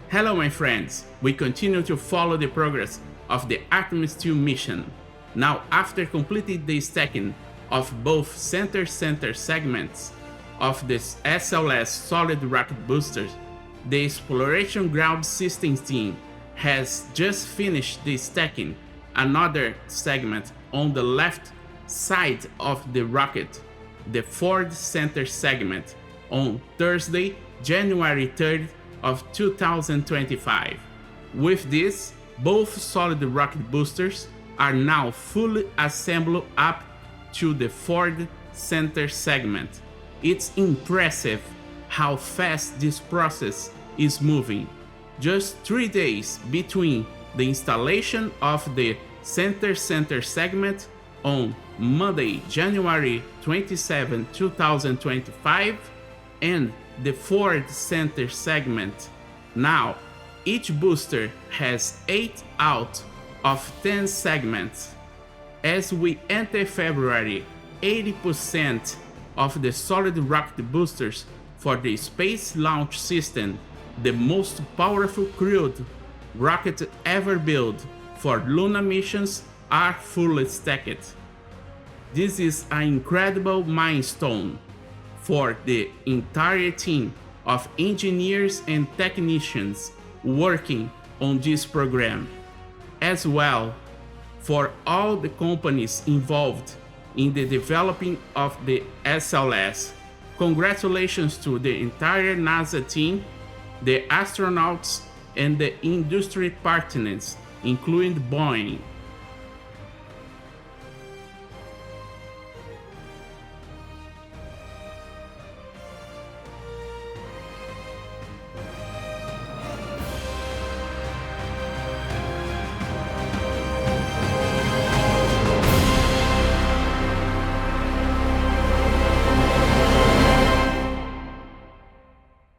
Hello my friends, we continue to follow the progress of the Artemis II mission. Now after completing the stacking of both center segments of the SLS solid rocket boosters, the Exploration Ground Systems team has just finished the stacking another segment on the left side of the rocket, the fourth center segment, on Thursday, January 3rd of 2025. With this, both solid rocket boosters are now fully assembled up to the fourth center segment. It's impressive how fast this process is moving. Just 3 days between the installation of the center segment on Monday, January 27, 2025, and the fourth center segment. Now, each booster has 8 out of 10 segments. As we enter February, 80% of the solid rocket boosters for the Space Launch System, the most powerful crewed rocket ever built for lunar missions, are fully stacked. This is an incredible milestone for the entire team of engineers and technicians working on this program, as well for all the companies involved in the developing of the SLS. Congratulations to the entire NASA team, the astronauts, and the industry partners, including Boeing,